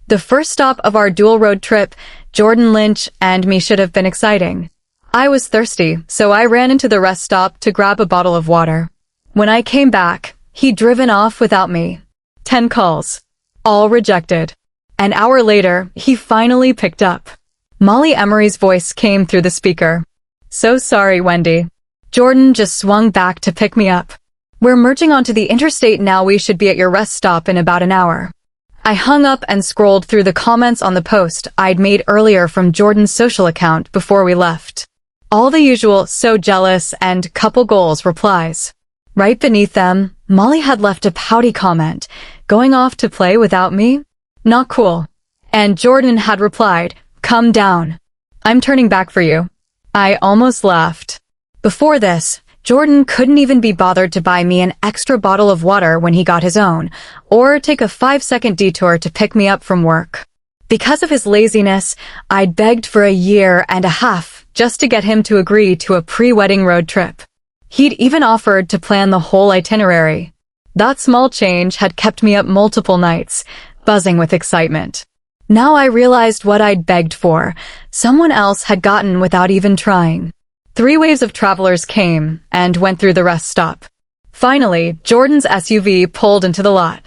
The first stop of our dual road trip, Jordan, Lynch, and me should have been exciting. I was thirsty, so I ran into the rest stop to grab a bottle of water. When I came back, he'd driven off without me. 10 calls. All rejected. An hour later, he finally picked up. Emery's voice came through the speaker. "So sorry, Wendy. Jordan just swung back to pick me up. We're merging onto the interstate now. We should be at your rest stop in about an hour." I hung up and scrolled through the comments on the post I'd made earlier from Jordan's social account before we left. All the usual "so jealous" and "couple goals" replies. Right beneath them, Molly had left a pouty comment, "Going off to play without me? Not cool." And Jordan had replied, "Come down. I'm turning back for you." I almost laughed. Before this, Jordan couldn't even be bothered to buy me an extra bottle of water when he got his own, or take a 5-second detour to pick me up from work. Because of his laziness, I'd begged for a year and a half just to get him to agree to a pre-wedding road trip. He'd even offered to plan the whole itinerary. That small change had kept me up multiple nights, buzzing with excitement. Now I realized what I'd begged for. Someone else had gotten without even trying. 3 waves of travelers came and went through the rest stop. Finally, Jordan's SUV pulled into the lot.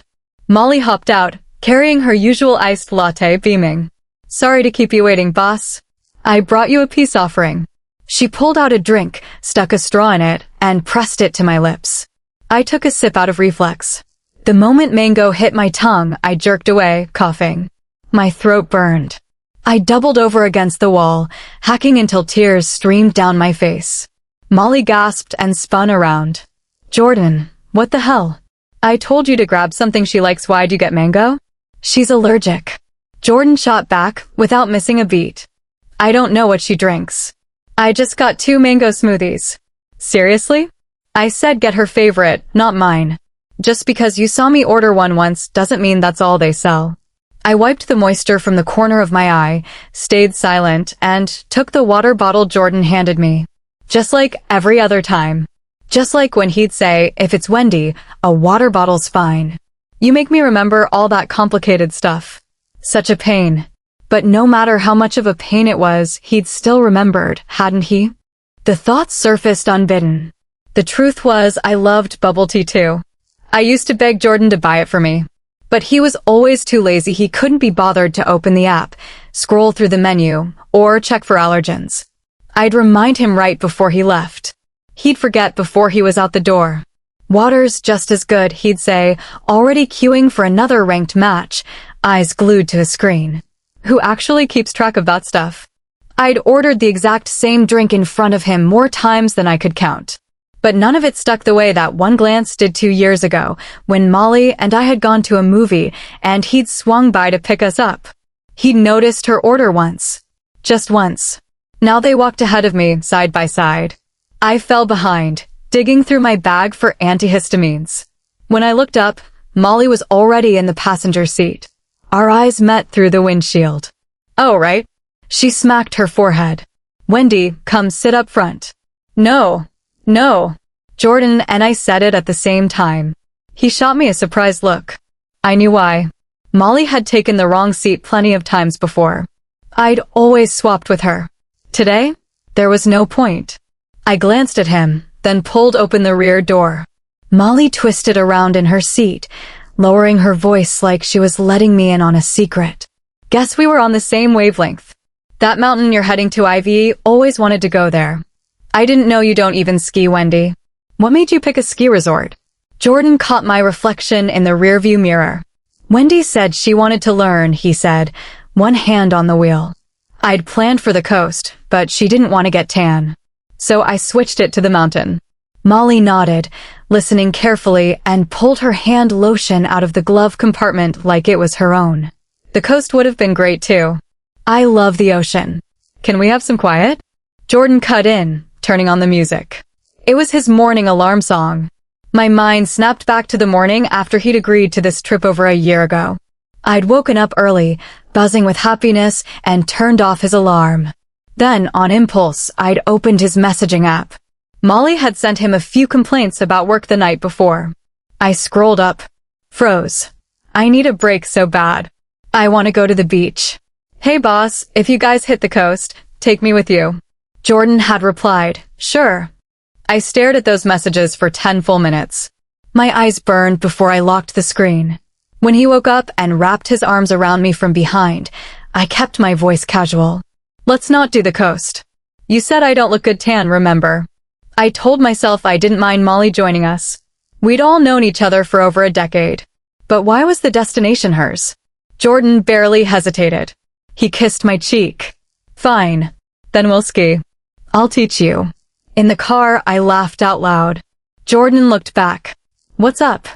Molly hopped out, carrying her usual iced latte, beaming. "Sorry to keep you waiting, boss. I brought you a peace offering." She pulled out a drink, stuck a straw in it, and pressed it to my lips. I took a sip out of reflex. The moment mango hit my tongue, I jerked away, coughing. My throat burned. I doubled over against the wall, hacking until tears streamed down my face. Molly gasped and spun around. "Jordan, what the hell? I told you to grab something she likes. Why'd you get mango?" "She's allergic." Jordan shot back, without missing a beat. "I don't know what she drinks. I just got 2 mango smoothies." "Seriously?" I said get her favorite, not mine. Just because you saw me order one once doesn't mean that's all they sell. I wiped the moisture from the corner of my eye, stayed silent, and took the water bottle Jordan handed me. Just like every other time. Just like when he'd say, "If it's Wendy, a water bottle's fine." You make me remember all that complicated stuff. Such a pain. But no matter how much of a pain it was, he'd still remembered, hadn't he? The thoughts surfaced unbidden. The truth was, I loved bubble tea too. I used to beg Jordan to buy it for me. But he was always too lazy. He couldn't be bothered to open the app, scroll through the menu, or check for allergens. I'd remind him right before he left. He'd forget before he was out the door. "Water's just as good," he'd say, already queuing for another ranked match, eyes glued to his screen. Who actually keeps track of that stuff? I'd ordered the exact same drink in front of him more times than I could count. But none of it stuck the way that one glance did 2 years ago, when Molly and I had gone to a movie and he'd swung by to pick us up. He'd noticed her order once. Just once. Now they walked ahead of me, side by side. I fell behind, digging through my bag for antihistamines. When I looked up, Molly was already in the passenger seat. Our eyes met through the windshield. "Oh, right." She smacked her forehead. "Wendy, come sit up front." "No. No." Jordan and I said it at the same time. He shot me a surprised look. I knew why. Molly had taken the wrong seat plenty of times before. I'd always swapped with her. Today, there was no point. I glanced at him, then pulled open the rear door. Molly twisted around in her seat, lowering her voice like she was letting me in on a secret. "Guess we were on the same wavelength. That mountain you're heading to, Ivy, always wanted to go there. I didn't know you don't even ski, Wendy. What made you pick a ski resort?" Jordan caught my reflection in the rearview mirror. "Wendy said she wanted to learn," he said, one hand on the wheel. "I'd planned for the coast, but she didn't want to get tan. So I switched it to the mountain." Molly nodded, listening carefully, and pulled her hand lotion out of the glove compartment like it was her own. "The coast would have been great too. I love the ocean. Can we have some quiet?" Jordan cut in, turning on the music. It was his morning alarm song. My mind snapped back to the morning after he'd agreed to this trip over a year ago. I'd woken up early, buzzing with happiness, and turned off his alarm. Then, on impulse, I'd opened his messaging app. Molly had sent him a few complaints about work the night before. I scrolled up. Froze. I need a break so bad. I want to go to the beach. Hey boss, if you guys hit the coast, take me with you. Jordan had replied, sure. I stared at those messages for 10 full minutes. My eyes burned before I locked the screen. When he woke up and wrapped his arms around me from behind, I kept my voice casual. Let's not do the coast. You said I don't look good tan, remember? I told myself I didn't mind Molly joining us. We'd all known each other for over a decade. But why was the destination hers? Jordan barely hesitated. He kissed my cheek. Fine. Then we'll ski. I'll teach you. In the car, I laughed out loud. Jordan looked back. What's up?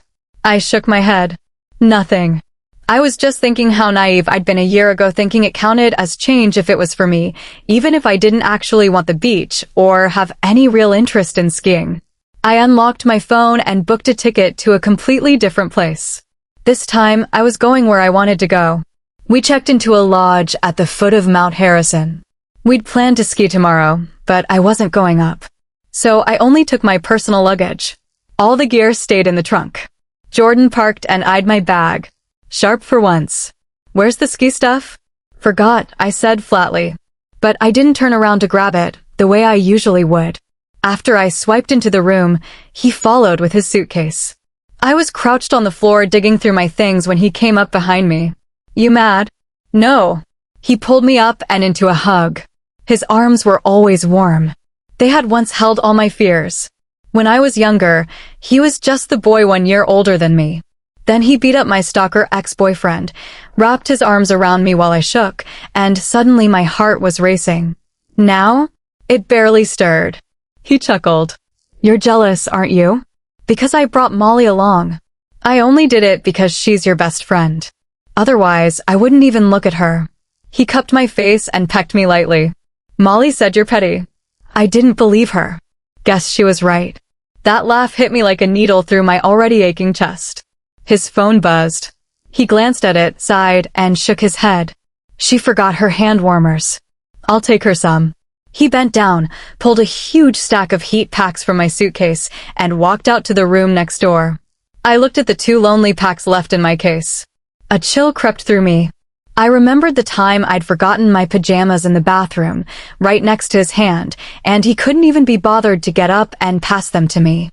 I shook my head. Nothing. I was just thinking how naive I'd been a year ago, thinking it counted as change if it was for me, even if I didn't actually want the beach or have any real interest in skiing. I unlocked my phone and booked a ticket to a completely different place. This time, I was going where I wanted to go. We checked into a lodge at the foot of Mount Harrison. We'd planned to ski tomorrow, but I wasn't going up. So I only took my personal luggage. All the gear stayed in the trunk. Jordan parked and eyed my bag. Sharp for once. Where's the ski stuff? Forgot, I said flatly. But I didn't turn around to grab it, the way I usually would. After I swiped into the room, he followed with his suitcase. I was crouched on the floor digging through my things when he came up behind me. You mad? No. He pulled me up and into a hug. His arms were always warm. They had once held all my fears. When I was younger, he was just the boy 1 year older than me. Then he beat up my stalker ex-boyfriend, wrapped his arms around me while I shook, and suddenly my heart was racing. Now, it barely stirred. He chuckled. You're jealous, aren't you? Because I brought Molly along. I only did it because she's your best friend. Otherwise, I wouldn't even look at her. He cupped my face and pecked me lightly. Molly said you're petty. I didn't believe her. Guess she was right. That laugh hit me like a needle through my already aching chest. His phone buzzed. He glanced at it, sighed, and shook his head. She forgot her hand warmers. I'll take her some. He bent down, pulled a huge stack of heat packs from my suitcase, and walked out to the room next door. I looked at the 2 lonely packs left in my case. A chill crept through me. I remembered the time I'd forgotten my pajamas in the bathroom, right next to his hand, and he couldn't even be bothered to get up and pass them to me.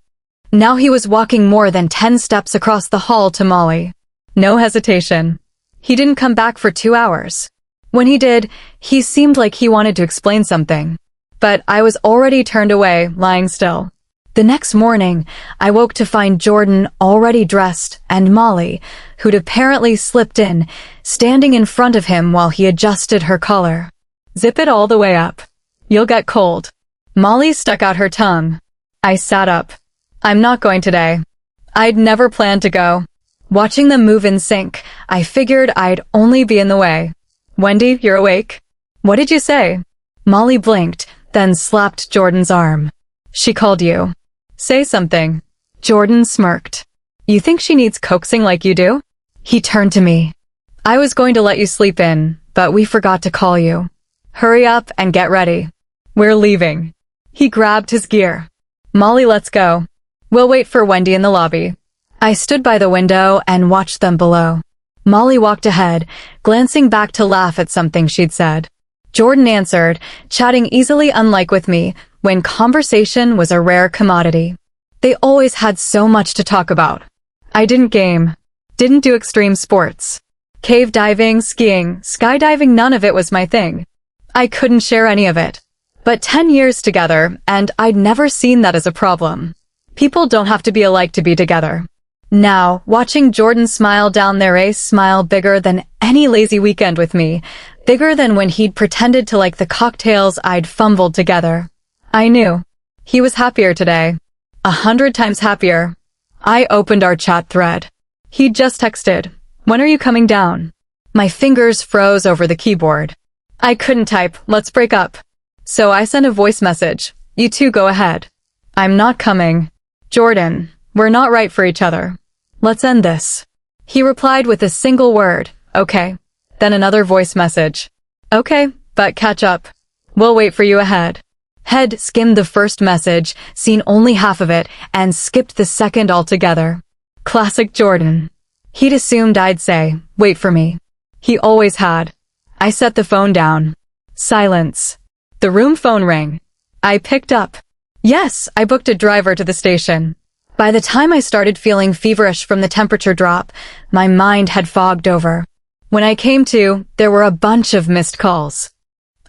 Now he was walking more than 10 steps across the hall to Molly. No hesitation. He didn't come back for 2 hours. When he did, he seemed like he wanted to explain something. But I was already turned away, lying still. The next morning, I woke to find Jordan already dressed and Molly, who'd apparently slipped in, standing in front of him while he adjusted her collar. Zip it all the way up. You'll get cold. Molly stuck out her tongue. I sat up. I'm not going today. I'd never planned to go. Watching them move in sync, I figured I'd only be in the way. Wendy, you're awake? What did you say? Molly blinked, then slapped Jordan's arm. She called you. Say something. Jordan smirked. You think she needs coaxing like you do? He turned to me. I was going to let you sleep in, but we forgot to call you. Hurry up and get ready. We're leaving. He grabbed his gear. Molly, let's go. We'll wait for Wendy in the lobby. I stood by the window and watched them below. Molly walked ahead, glancing back to laugh at something she'd said. Jordan answered, chatting easily, unlike with me, when conversation was a rare commodity. They always had so much to talk about. I didn't game. Didn't do extreme sports. Cave diving, skiing, skydiving, none of it was my thing. I couldn't share any of it. But 10 years together, and I'd never seen that as a problem. People don't have to be alike to be together. Now, watching Jordan smile down there, a smile bigger than any lazy weekend with me, bigger than when he'd pretended to like the cocktails I'd fumbled together. I knew. He was happier today. 100 times happier. I opened our chat thread. He'd just texted, "When are you coming down?" My fingers froze over the keyboard. I couldn't type, "Let's break up." So I sent a voice message, "You two go ahead." "I'm not coming." "Jordan, we're not right for each other. Let's end this." He replied with a single word, "Okay." Then another voice message. "Okay, but catch up. We'll wait for you ahead." Had skimmed the first message, seen only half of it, and skipped the second altogether. Classic Jordan. He'd assumed I'd say, "Wait for me." He always had. I set the phone down. Silence. The room phone rang. I picked up. Yes, I booked a driver to the station. By the time I started feeling feverish from the temperature drop, my mind had fogged over. When I came to, there were a bunch of missed calls.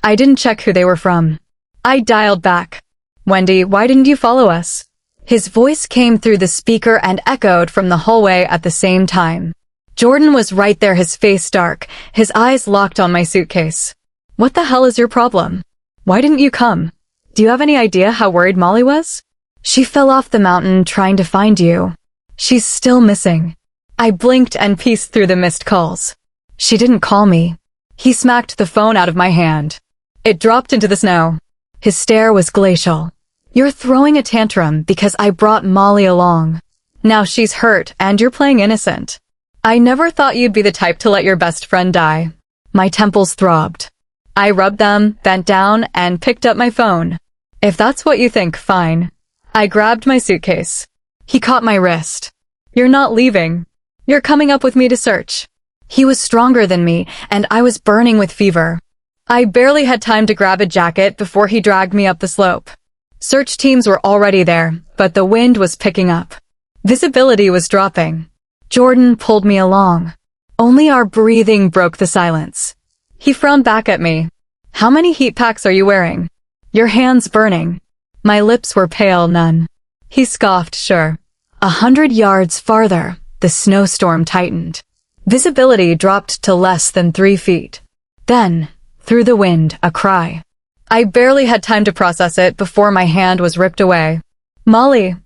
I didn't check who they were from. I dialed back. Wendy, why didn't you follow us? His voice came through the speaker and echoed from the hallway at the same time. Jordan was right there, his face dark, his eyes locked on my suitcase. What the hell is your problem? Why didn't you come? Do you have any idea how worried Molly was? She fell off the mountain trying to find you. She's still missing. I blinked and pieced through the missed calls. She didn't call me. He smacked the phone out of my hand. It dropped into the snow. His stare was glacial. You're throwing a tantrum because I brought Molly along. Now she's hurt and you're playing innocent. I never thought you'd be the type to let your best friend die. My temples throbbed. I rubbed them, bent down, and picked up my phone. If that's what you think, fine. I grabbed my suitcase. He caught my wrist. You're not leaving. You're coming up with me to search. He was stronger than me, and I was burning with fever. I barely had time to grab a jacket before he dragged me up the slope. Search teams were already there, but the wind was picking up. Visibility was dropping. Jordan pulled me along. Only our breathing broke the silence. He frowned back at me. How many heat packs are you wearing? Your hands burning. My lips were pale, none. He scoffed, sure. 100 yards farther, the snowstorm tightened. Visibility dropped to less than 3 feet. Then, through the wind, a cry. I barely had time to process it before my hand was ripped away. Molly!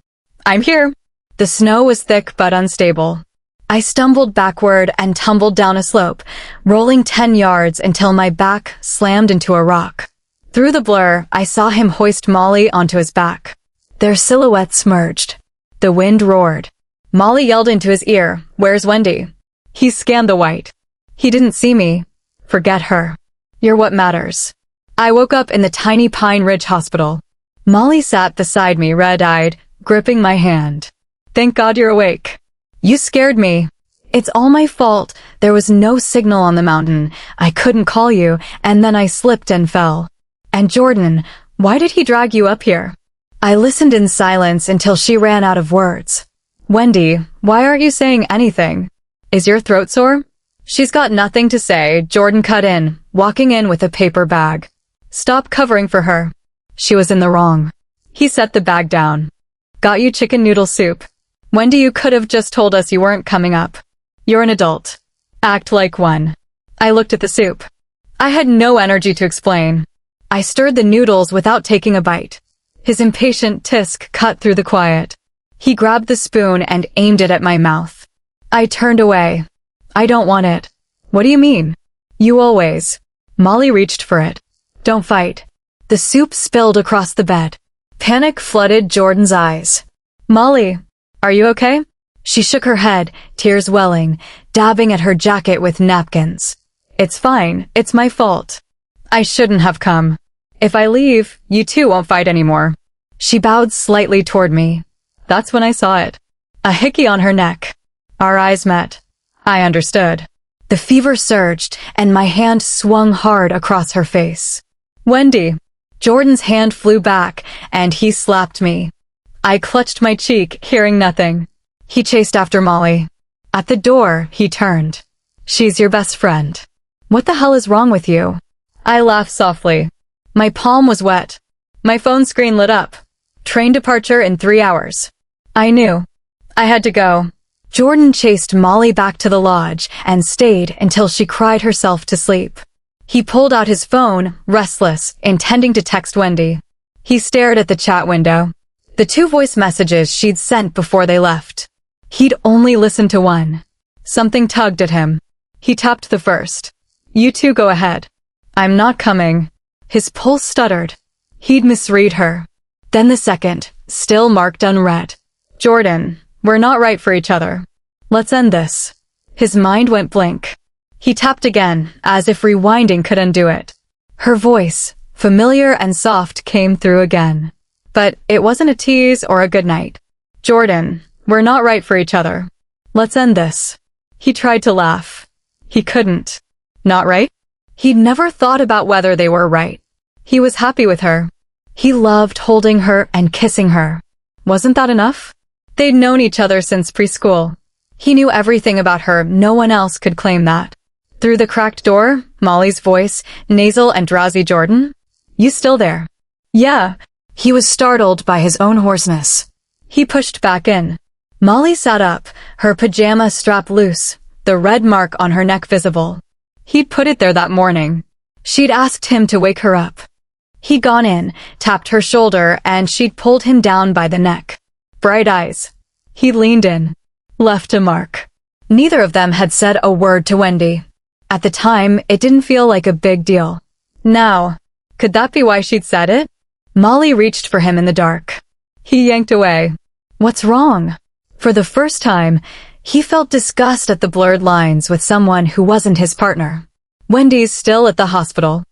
I'm here! The snow was thick but unstable. I stumbled backward and tumbled down a slope, rolling 10 yards until my back slammed into a rock. Through the blur, I saw him hoist Molly onto his back. Their silhouettes merged. The wind roared. Molly yelled into his ear, "Where's Wendy?" He scanned the white. He didn't see me. Forget her. You're what matters. I woke up in the tiny Pine Ridge hospital. Molly sat beside me, red-eyed, gripping my hand. Thank God you're awake. You scared me. It's all my fault. There was no signal on the mountain. I couldn't call you, and then I slipped and fell. And Jordan, why did he drag you up here? I listened in silence until she ran out of words. Wendy, why aren't you saying anything? Is your throat sore? She's got nothing to say, Jordan cut in, walking in with a paper bag. Stop covering for her. She was in the wrong. He set the bag down. Got you chicken noodle soup. Wendy, you could have just told us you weren't coming up. You're an adult. Act like one. I looked at the soup. I had no energy to explain. I stirred the noodles without taking a bite. His impatient tisk cut through the quiet. He grabbed the spoon and aimed it at my mouth. I turned away. I don't want it. What do you mean? You always. Molly reached for it. Don't fight. The soup spilled across the bed. Panic flooded Jordan's eyes. Molly, are you okay? She shook her head, tears welling, dabbing at her jacket with napkins. It's fine, it's my fault. I shouldn't have come. If I leave, you two won't fight anymore. She bowed slightly toward me. That's when I saw it. A hickey on her neck. Our eyes met. I understood. The fever surged, and my hand swung hard across her face. Wendy! Jordan's hand flew back, and he slapped me. I clutched my cheek, hearing nothing. He chased after Molly. At the door, he turned. She's your best friend. What the hell is wrong with you? I laughed softly. My palm was wet. My phone screen lit up. Train departure in 3 hours. I knew. I had to go. Jordan chased Molly back to the lodge and stayed until she cried herself to sleep. He pulled out his phone, restless, intending to text Wendy. He stared at the chat window. The 2 voice messages she'd sent before they left. He'd only listened to one. Something tugged at him. He tapped the first. You two go ahead. I'm not coming. His pulse stuttered. He'd misread her. Then the second, still marked unread. Jordan, we're not right for each other. Let's end this. His mind went blank. He tapped again, as if rewinding could undo it. Her voice, familiar and soft, came through again. But it wasn't a tease or a goodnight. Jordan, we're not right for each other. Let's end this. He tried to laugh. He couldn't. Not right? He'd never thought about whether they were right. He was happy with her. He loved holding her and kissing her. Wasn't that enough? They'd known each other since preschool. He knew everything about her, no one else could claim that. Through the cracked door, Molly's voice, nasal and drowsy. Jordan? You still there? Yeah. He was startled by his own hoarseness. He pushed back in. Molly sat up, her pajama strap loose, the red mark on her neck visible. He'd put it there that morning. She'd asked him to wake her up. He'd gone in, tapped her shoulder, and she'd pulled him down by the neck. Bright eyes. He leaned in. Left a mark. Neither of them had said a word to Wendy. At the time, it didn't feel like a big deal. Now, could that be why she'd said it? Molly reached for him in the dark. He yanked away. What's wrong? For the first time, he felt disgust at the blurred lines with someone who wasn't his partner. Wendy's still at the hospital.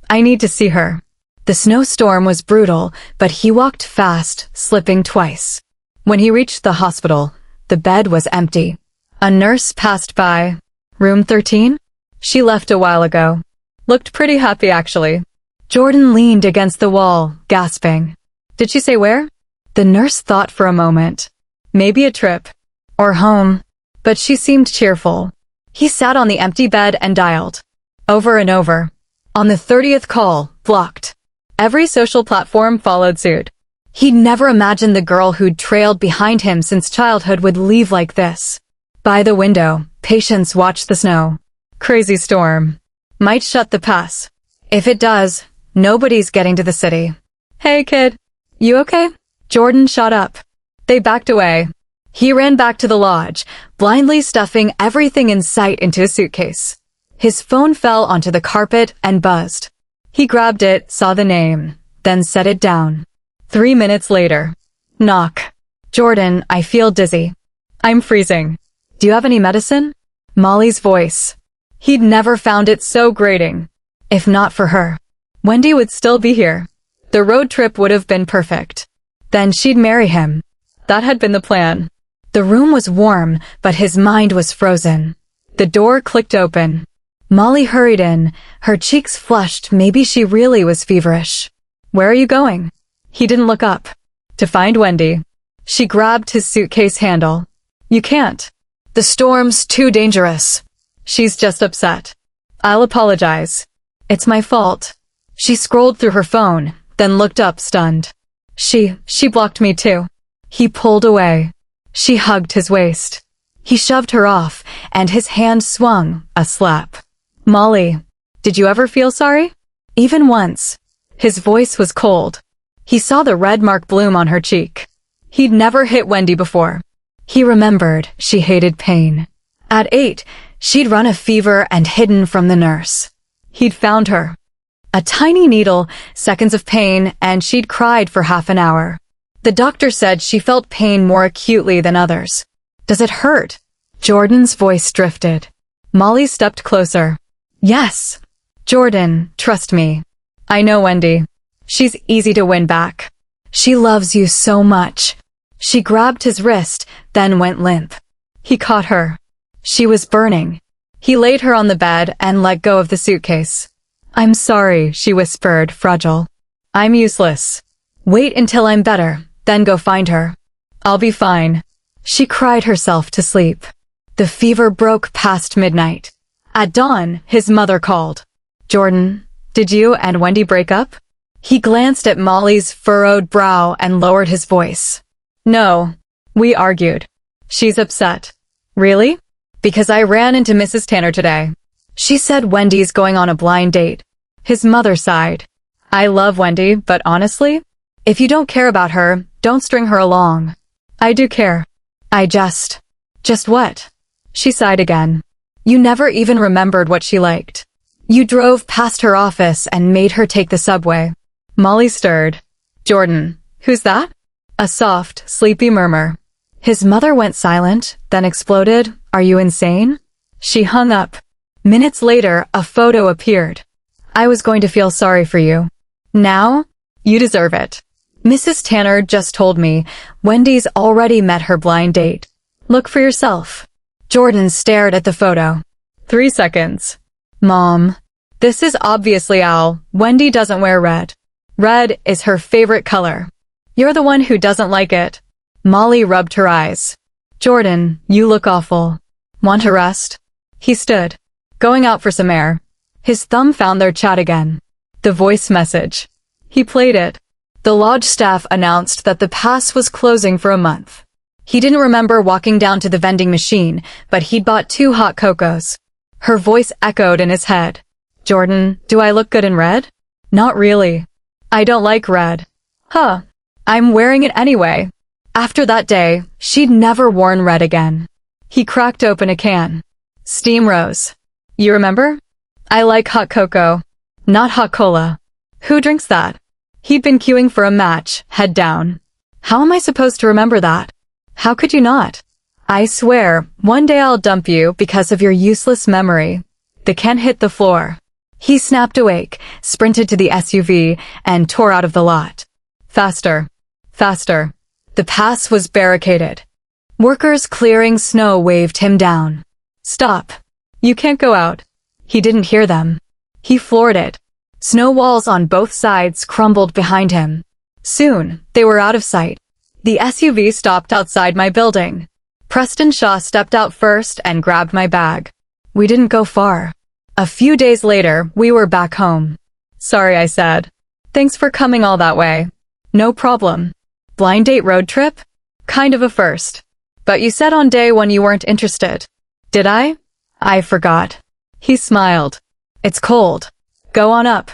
I need to see her. The snowstorm was brutal, but he walked fast, slipping twice. When he reached the hospital, the bed was empty. A nurse passed by. Room 13? She left a while ago. Looked pretty happy, actually. Jordan leaned against the wall, gasping. Did she say where? The nurse thought for a moment. Maybe a trip. Or home. But she seemed cheerful. He sat on the empty bed and dialed. Over and over. On the 30th call, blocked. Every social platform followed suit. He'd never imagined the girl who'd trailed behind him since childhood would leave like this. By the window, patients watched the snow. Crazy storm. Might shut the pass. If it does, nobody's getting to the city. Hey kid, you okay? Jordan shot up. They backed away. He ran back to the lodge, blindly stuffing everything in sight into a suitcase. His phone fell onto the carpet and buzzed. He grabbed it, saw the name, then set it down. 3 minutes later. Knock. Jordan, I feel dizzy. I'm freezing. Do you have any medicine? Molly's voice. He'd never found it so grating. If not for her, Wendy would still be here. The road trip would have been perfect. Then she'd marry him. That had been the plan. The room was warm, but his mind was frozen. The door clicked open. Molly hurried in, her cheeks flushed. Maybe she really was feverish. Where are you going? He didn't look up. To find Wendy. She grabbed his suitcase handle. You can't. The storm's too dangerous. She's just upset. I'll apologize. It's my fault. She scrolled through her phone, then looked up stunned. She blocked me too. He pulled away. She hugged his waist. He shoved her off, and his hand swung, a slap. Molly, did you ever feel sorry? Even once. His voice was cold. He saw the red mark bloom on her cheek. He'd never hit Wendy before. He remembered she hated pain. At 8, she'd run a fever and hidden from the nurse. He'd found her. A tiny needle, seconds of pain, and she'd cried for half an hour. The doctor said she felt pain more acutely than others. Does it hurt? Jordan's voice drifted. Molly stepped closer. Yes. Jordan, trust me. I know Wendy. She's easy to win back. She loves you so much. She grabbed his wrist, then went limp. He caught her. She was burning. He laid her on the bed and let go of the suitcase. I'm sorry, she whispered, fragile. I'm useless. Wait until I'm better, then go find her. I'll be fine. She cried herself to sleep. The fever broke past midnight. At dawn, his mother called. Jordan, did you and Wendy break up? He glanced at Molly's furrowed brow and lowered his voice. No, we argued. She's upset. Really? Because I ran into Mrs. Tanner today. She said Wendy's going on a blind date. His mother sighed. I love Wendy, but honestly, if you don't care about her, don't string her along. I do care. Just what? She sighed again. You never even remembered what she liked. You drove past her office and made her take the subway. Molly stirred. Jordan, who's that? A soft, sleepy murmur. His mother went silent, then exploded. Are you insane? She hung up. Minutes later, a photo appeared. I was going to feel sorry for you. Now, you deserve it. Mrs. Tanner just told me Wendy's already met her blind date. Look for yourself. Jordan stared at the photo. 3 seconds. Mom. This is obviously Al. Wendy doesn't wear red. Red is her favorite color. You're the one who doesn't like it. Molly rubbed her eyes. Jordan, you look awful. Want a rest? He stood, going out for some air. His thumb found their chat again. The voice message. He played it. The lodge staff announced that the pass was closing for a month. He didn't remember walking down to the vending machine, but he'd bought 2 hot cocos. Her voice echoed in his head. Jordan, do I look good in red? Not really. I don't like red. Huh. I'm wearing it anyway. After that day, she'd never worn red again. He cracked open a can. Steam rose. You remember? I like hot cocoa, not hot cola. Who drinks that? He'd been queuing for a match, head down. How am I supposed to remember that? How could you not? I swear, one day I'll dump you because of your useless memory. The can hit the floor. He snapped awake, sprinted to the SUV, and tore out of the lot. Faster. Faster. The pass was barricaded. Workers clearing snow waved him down. Stop. You can't go out. He didn't hear them. He floored it. Snow walls on both sides crumbled behind him. Soon, they were out of sight. The SUV stopped outside my building. Preston Shaw stepped out first and grabbed my bag. We didn't go far. A few days later, we were back home. Sorry, I said. Thanks for coming all that way. No problem. Blind date road trip? Kind of a first. But you said on day 1 you weren't interested. Did I? I forgot. He smiled. It's cold. Go on up.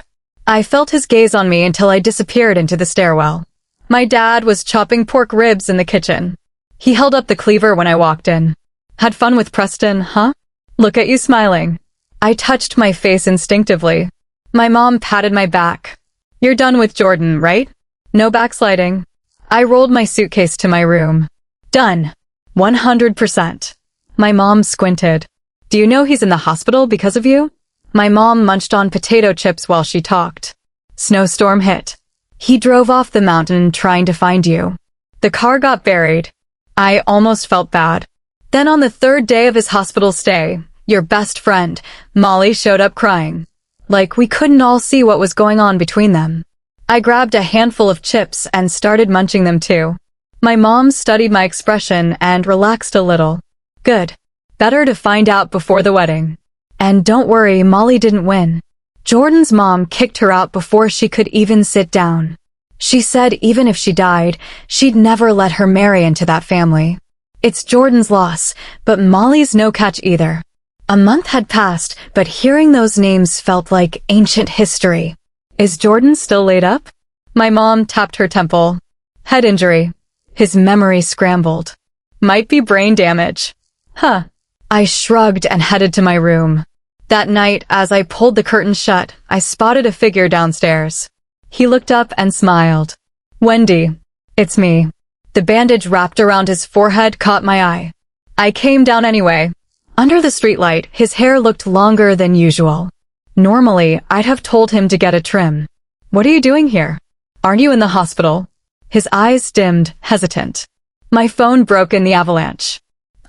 I felt his gaze on me until I disappeared into the stairwell. My dad was chopping pork ribs in the kitchen. He held up the cleaver when I walked in. Had fun with Preston, huh? Look at you smiling. I touched my face instinctively. My mom patted my back. You're done with Jordan, right? No backsliding. I rolled my suitcase to my room. Done. 100%. My mom squinted. Do you know he's in the hospital because of you? My mom munched on potato chips while she talked. Snowstorm hit. He drove off the mountain trying to find you. The car got buried. I almost felt bad. Then on the 3rd day of his hospital stay, your best friend, Molly, showed up crying. Like we couldn't all see what was going on between them. I grabbed a handful of chips and started munching them too. My mom studied my expression and relaxed a little. Good. Better to find out before the wedding. And don't worry, Molly didn't win. Jordan's mom kicked her out before she could even sit down. She said even if she died, she'd never let her marry into that family. It's Jordan's loss, but Molly's no catch either. A month had passed, but hearing those names felt like ancient history. Is Jordan still laid up? My mom tapped her temple. Head injury. His memory scrambled. Might be brain damage. Huh. I shrugged and headed to my room. That night, as I pulled the curtain shut, I spotted a figure downstairs. He looked up and smiled. Wendy. It's me. The bandage wrapped around his forehead caught my eye. I came down anyway. Under the streetlight, his hair looked longer than usual. Normally, I'd have told him to get a trim. What are you doing here? Aren't you in the hospital? His eyes dimmed, hesitant. My phone broke in the avalanche.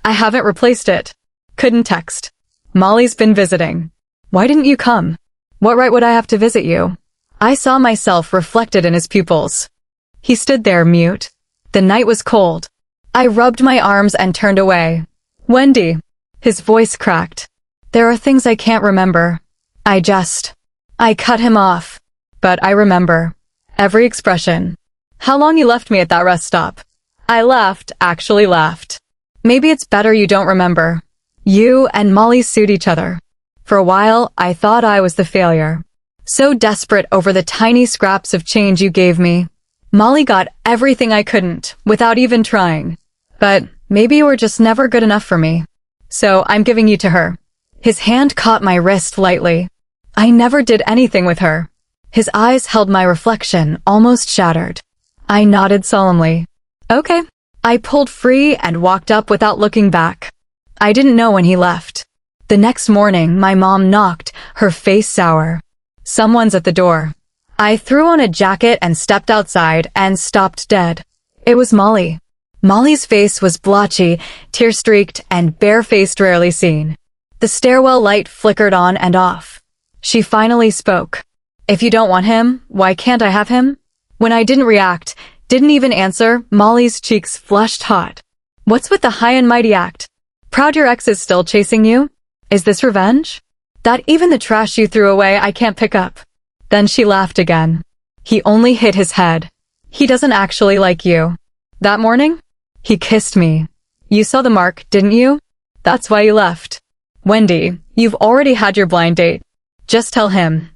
I haven't replaced it. Couldn't text. Molly's been visiting. Why didn't you come? What right would I have to visit you? I saw myself reflected in his pupils. He stood there mute. The night was cold. I rubbed my arms and turned away. Wendy. His voice cracked. There are things I can't remember. I cut him off. But I remember. Every expression. How long you left me at that rest stop? I laughed, actually laughed. Maybe it's better you don't remember. You and Molly sued each other. For a while, I thought I was the failure. So desperate over the tiny scraps of change you gave me. Molly got everything I couldn't, without even trying. But maybe you were just never good enough for me. So I'm giving you to her. His hand caught my wrist lightly. I never did anything with her. His eyes held my reflection, almost shattered. I nodded solemnly. Okay. I pulled free and walked up without looking back. I didn't know when he left. The next morning, my mom knocked, her face sour. Someone's at the door. I threw on a jacket and stepped outside and stopped dead. It was Molly. Molly's face was blotchy, tear-streaked, and bare-faced rarely seen. The stairwell light flickered on and off. She finally spoke. If you don't want him, why can't I have him? When I didn't react, didn't even answer, Molly's cheeks flushed hot. What's with the high and mighty act? Proud your ex is still chasing you? Is this revenge? That even the trash you threw away I can't pick up. Then she laughed again. He only hit his head. He doesn't actually like you. That morning? He kissed me. You saw the mark, didn't you? That's why you left. Wendy, you've already had your blind date. Just tell him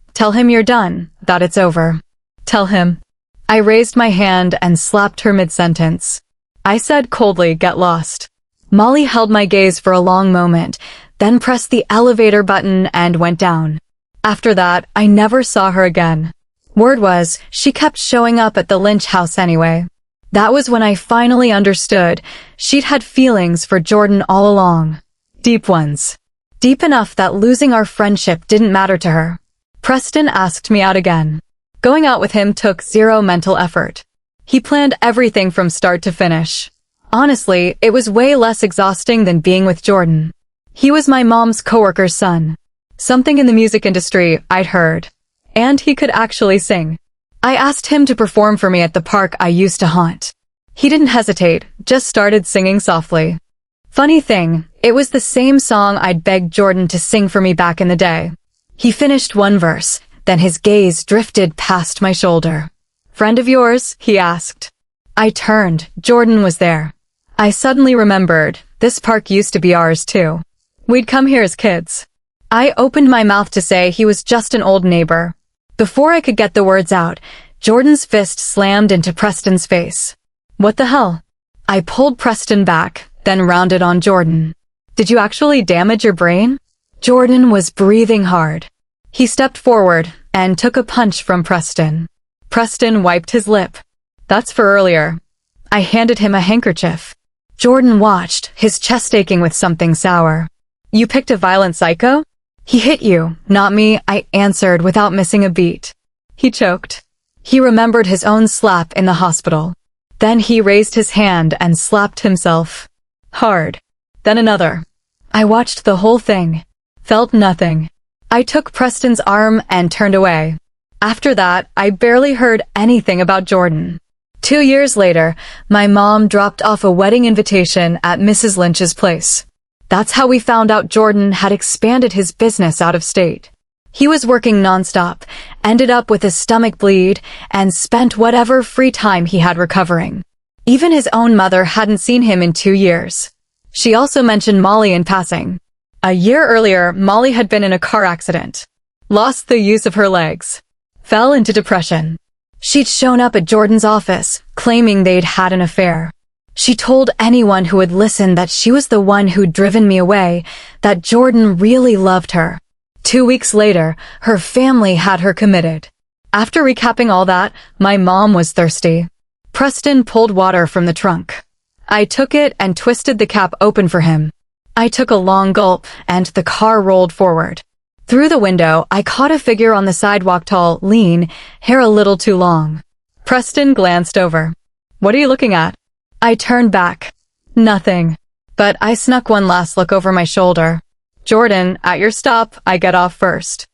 you're done, that it's over. Tell him. I raised my hand and slapped her mid-sentence. I said coldly, get lost. Molly held my gaze for a long moment, then pressed the elevator button and went down. After that, I never saw her again. Word was, she kept showing up at the Lynch house anyway. That was when I finally understood she'd had feelings for Jordan all along. Deep ones. Deep enough that losing our friendship didn't matter to her. Preston asked me out again. Going out with him took zero mental effort. He planned everything from start to finish. Honestly, it was way less exhausting than being with Jordan. He was my mom's coworker's son. Something in the music industry, I'd heard. And he could actually sing. I asked him to perform for me at the park I used to haunt. He didn't hesitate, just started singing softly. Funny thing, it was the same song I'd begged Jordan to sing for me back in the day. He finished one verse, then his gaze drifted past my shoulder. Friend of yours? He asked. I turned, Jordan was there. I suddenly remembered, this park used to be ours too. We'd come here as kids. I opened my mouth to say he was just an old neighbor. Before I could get the words out, Jordan's fist slammed into Preston's face. What the hell? I pulled Preston back, then rounded on Jordan. Did you actually damage your brain? Jordan was breathing hard. He stepped forward and took a punch from Preston. Preston wiped his lip. That's for earlier. I handed him a handkerchief. Jordan watched, his chest aching with something sour. You picked a violent psycho? He hit you, not me, I answered without missing a beat. He choked. He remembered his own slap in the hospital. Then he raised his hand and slapped himself. Hard. Then another. I watched the whole thing. Felt nothing. I took Preston's arm and turned away. After that, I barely heard anything about Jordan. 2 years later, my mom dropped off a wedding invitation at Mrs. Lynch's place. That's how we found out Jordan had expanded his business out of state. He was working nonstop, ended up with a stomach bleed, and spent whatever free time he had recovering. Even his own mother hadn't seen him in 2 years. She also mentioned Molly in passing. A year earlier, Molly had been in a car accident. Lost the use of her legs. Fell into depression. She'd shown up at Jordan's office, claiming they'd had an affair. She told anyone who would listen that she was the one who'd driven me away, that Jordan really loved her. 2 weeks later, her family had her committed. After recapping all that, my mom was thirsty. Preston pulled water from the trunk. I took it and twisted the cap open for him. I took a long gulp, and the car rolled forward. Through the window, I caught a figure on the sidewalk, tall, lean, hair a little too long. Preston glanced over. What are you looking at? I turned back. Nothing. But I snuck one last look over my shoulder. Jordan, at your stop, I get off first.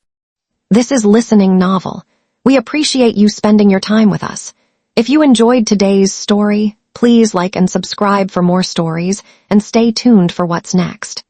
This is Listening Novel. We appreciate you spending your time with us. If you enjoyed today's story, please like and subscribe for more stories, and stay tuned for what's next.